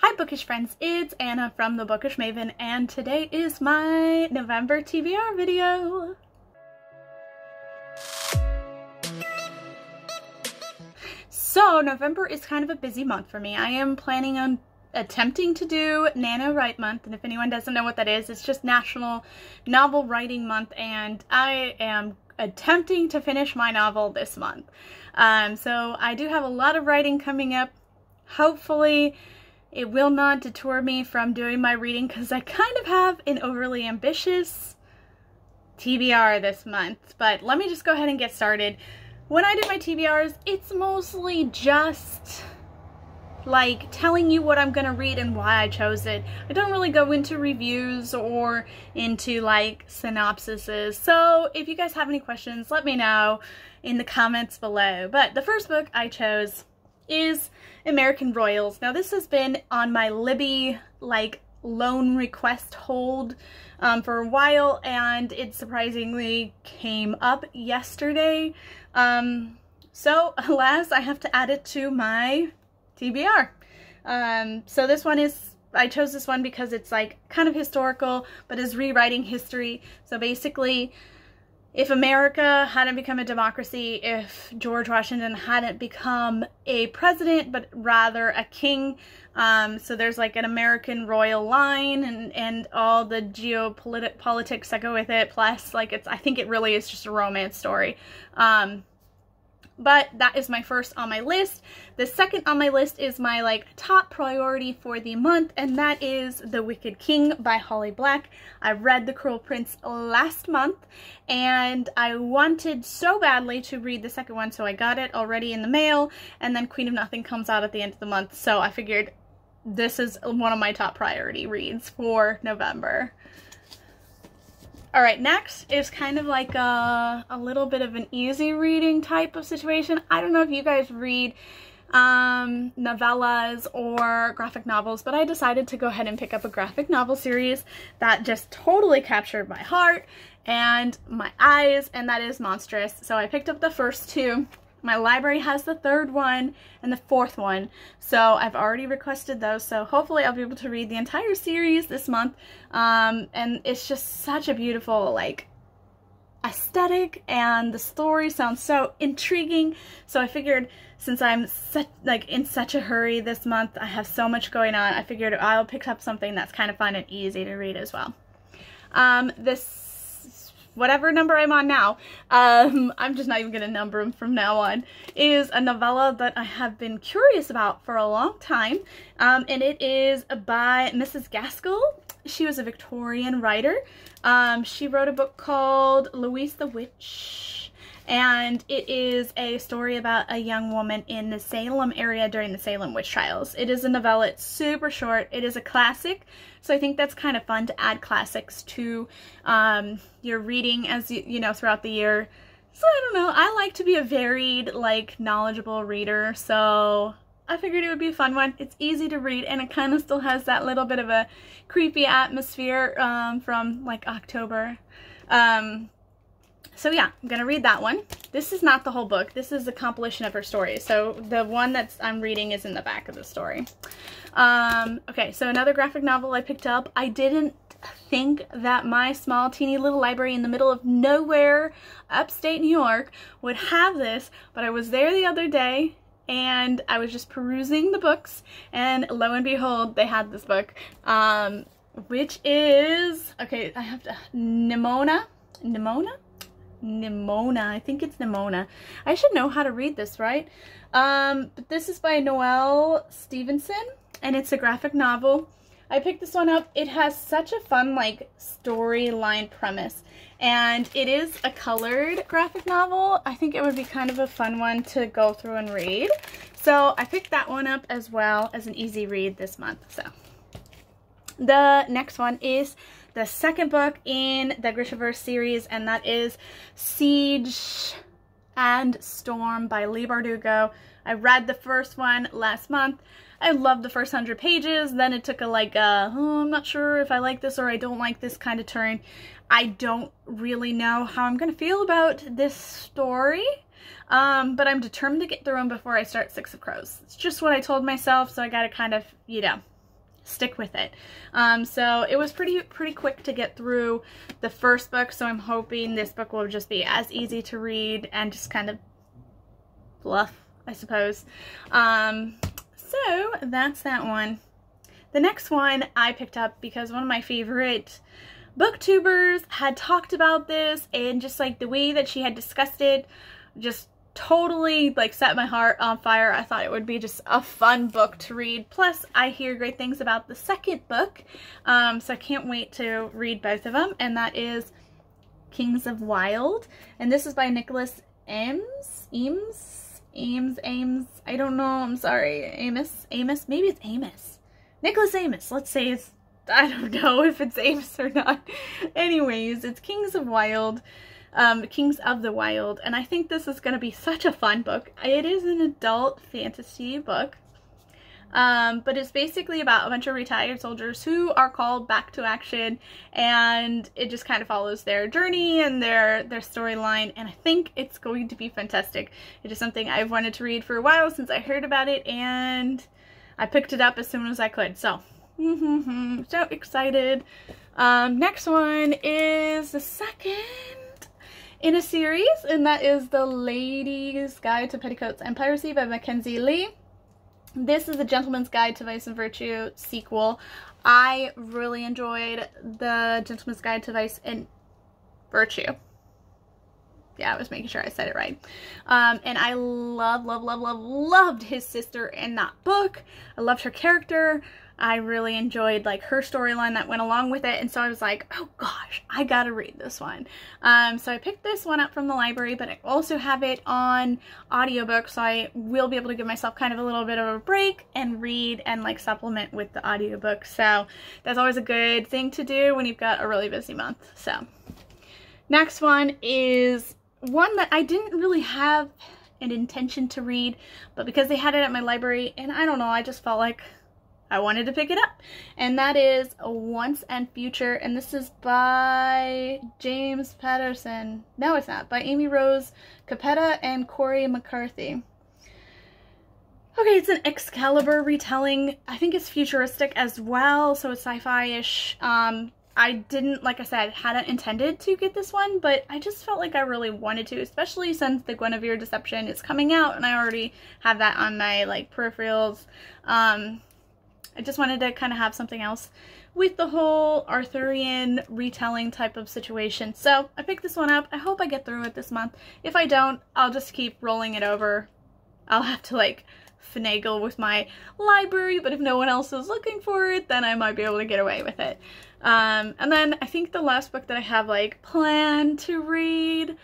Hi bookish friends, it's Anna from The Bookish Maven, and today is my November TBR video. So November is kind of a busy month for me. I am planning on attempting to do NaNoWrite Month, and if anyone doesn't know what that is, it's just National Novel Writing Month, and I am attempting to finish my novel this month. So I do have a lot of writing coming up. Hopefully it will not deter me from doing my reading, because I kind of have an overly ambitious TBR this month. But let me just go ahead and get started. When I do my TBRs, it's mostly just like telling you what I'm gonna read and why I chose it. I don't really go into reviews or into like synopsises. So if you guys have any questions, let me know in the comments below. But the first book I chose is American Royals. Now this has been on my Libby like loan request hold for a while, and it surprisingly came up yesterday. So alas, I have to add it to my TBR. So this one is, I chose this one because it's like kind of historical, but is rewriting history. So basically, if America hadn't become a democracy, if George Washington hadn't become a president, but rather a king, so there's like an American royal line and all the geopolitics that go with it, plus like I think it really is just a romance story. But that is my first on my list. The second on my list is my like top priority for the month, and that is The Wicked King by Holly Black. I read The Cruel Prince last month, and I wanted so badly to read the second one, so I got it already in the mail, and then Queen of Nothing comes out at the end of the month, so I figured this is one of my top priority reads for November. Alright, next is kind of like a little bit of an easy reading type of situation. I don't know if you guys read novellas or graphic novels, but I decided to go ahead and pick up a graphic novel series that just totally captured my heart and my eyes, and that is Monstrous. So I picked up the first two. My library has the third one and the fourth one, so I've already requested those, so hopefully I'll be able to read the entire series this month. And it's just such a beautiful like aesthetic, and the story sounds so intriguing, so I figured since I'm in such a hurry this month, I have so much going on, I figured I'll pick up something that's kind of fun and easy to read as well. This whatever number I'm on now, I'm just not even going to number them from now on, is a novella that I have been curious about for a long time, and it is by Mrs. Gaskell. She was a Victorian writer. She wrote a book called Louise the Witch, and it is a story about a young woman in the Salem area during the Salem witch trials. It is a novella. It's super short. It is a classic, so I think that's kind of fun to add classics to your reading as you know throughout the year. So I don't know, I like to be a varied, like, knowledgeable reader, so I figured it would be a fun one. It's easy to read, and it kind of still has that little bit of a creepy atmosphere from like October. So yeah, I'm gonna read that one. This is not the whole book. This is a compilation of her stories. So the one I'm reading is in the back of the story. Okay, so another graphic novel I picked up. I didn't think that my small teeny little library in the middle of nowhere, upstate New York, would have this, but I was there the other day and I was just perusing the books, and lo and behold, they had this book, which is, okay, I have to, Nimona, I think it's Nimona. I should know how to read this, right? But this is by Noelle Stevenson, and it's a graphic novel. I picked this one up. It has such a fun like storyline premise, and it is a colored graphic novel. I think it would be kind of a fun one to go through and read. So I picked that one up as well as an easy read this month. So the next one is the second book in the Grishaverse series, and that is Siege and Storm by Leigh Bardugo. I read the first one last month. I loved the first 100 pages. Then it took a like, oh, I'm not sure if I like this or I don't like this kind of turn. I don't really know how I'm going to feel about this story. But I'm determined to get through them before I start Six of Crows. It's just what I told myself, so I gotta kind of, you know, stick with it. So it was pretty quick to get through the first book, so I'm hoping this book will just be as easy to read and just kind of fluff, I suppose. So that's that one. The next one I picked up because one of my favorite booktubers had talked about this, and just like the way that she had discussed it just totally like set my heart on fire. I thought it would be just a fun book to read. Plus, I hear great things about the second book, so I can't wait to read both of them, and that is Kings of Wild, and this is by Nicholas Ames. I don't know, I'm sorry. Amos, maybe it's Amos. Nicholas Amos, let's say it's, I don't know if it's Amos or not. Anyways, it's Kings of Wild. Kings of the Wild, and I think this is going to be such a fun book. It is an adult fantasy book, but it's basically about a bunch of retired soldiers who are called back to action, and it just kind of follows their journey and their storyline, and I think it's going to be fantastic. It is something I've wanted to read for a while since I heard about it, and I picked it up as soon as I could, so so excited. Next one is the second in a series, and that is The Lady's Guide to Petticoats and Piracy by Mackenzie Lee. This is a Gentleman's Guide to Vice and Virtue sequel. I really enjoyed the Gentleman's Guide to Vice and Virtue. Yeah, I was making sure I said it right. And I loved his sister in that book. I loved her character. I really enjoyed like her storyline that went along with it, and so I was like, oh gosh, I gotta read this one. So I picked this one up from the library, but I also have it on audiobook, so I will be able to give myself kind of a little bit of a break and read and like supplement with the audiobook. So that's always a good thing to do when you've got a really busy month. So next one is one that I didn't really have an intention to read, but because they had it at my library, and I don't know, I just felt like I wanted to pick it up, and that is Once and Future, and this is by James Patterson. No, it's not. By Amy Rose Capetta and Corey McCarthy. Okay, it's an Excalibur retelling. I think it's futuristic as well, so it's sci-fi-ish. I didn't, like I said, hadn't intended to get this one, but I just felt like I really wanted to, especially since the Guinevere Deception is coming out, and I already have that on my, like, peripherals. I just wanted to kind of have something else with the whole Arthurian retelling type of situation. So I picked this one up. I hope I get through it this month. If I don't, I'll just keep rolling it over. I'll have to like finagle with my library, but if no one else is looking for it, then I might be able to get away with it. And then I think the last book that I have like planned to read,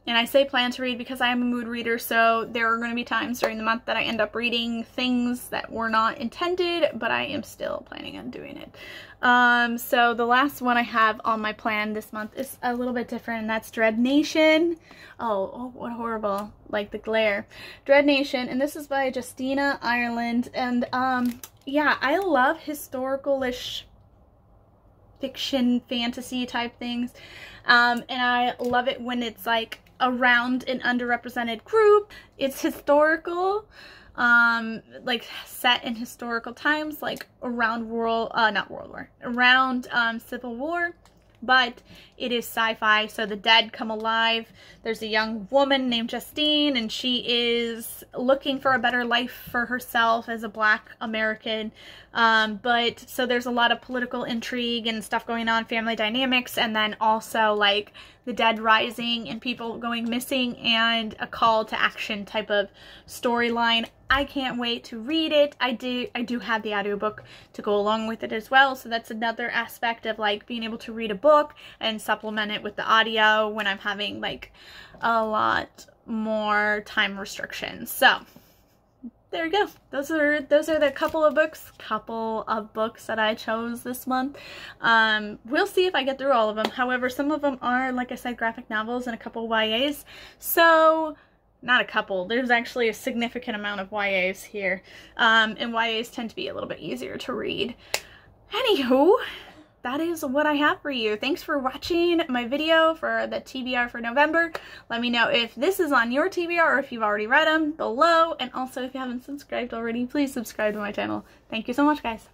and I say plan to read because I am a mood reader, so there are going to be times during the month that I end up reading things that were not intended, but I am still planning on doing it. So the last one I have on my plan this month is a little bit different, and that's Dread Nation. Oh, what horrible, like the glare. Dread Nation, and this is by Justina Ireland, and yeah, I love historical-ish fiction, fantasy type things, and I love it when it's like around an underrepresented group. It's historical, like set in historical times, like around Civil War, but it is sci-fi, so the dead come alive. There's a young woman named Justine, and she is looking for a better life for herself as a Black American, but so there's a lot of political intrigue and stuff going on, family dynamics, and then also like the dead rising and people going missing and a call to action type of storyline. I can't wait to read it. I do have the audiobook to go along with it as well, so that's another aspect of like being able to read a book and supplement it with the audio when I'm having like a lot more time restrictions. So there you go. Those are the couple of books that I chose this month. We'll see if I get through all of them. However, some of them are, like I said, graphic novels and a couple YAs. So not a couple, there's actually a significant amount of YAs here, and YAs tend to be a little bit easier to read. Anywho, that is what I have for you. Thanks for watching my video for the TBR for November. Let me know if this is on your TBR or if you've already read them below. And also, if you haven't subscribed already, please subscribe to my channel. Thank you so much, guys.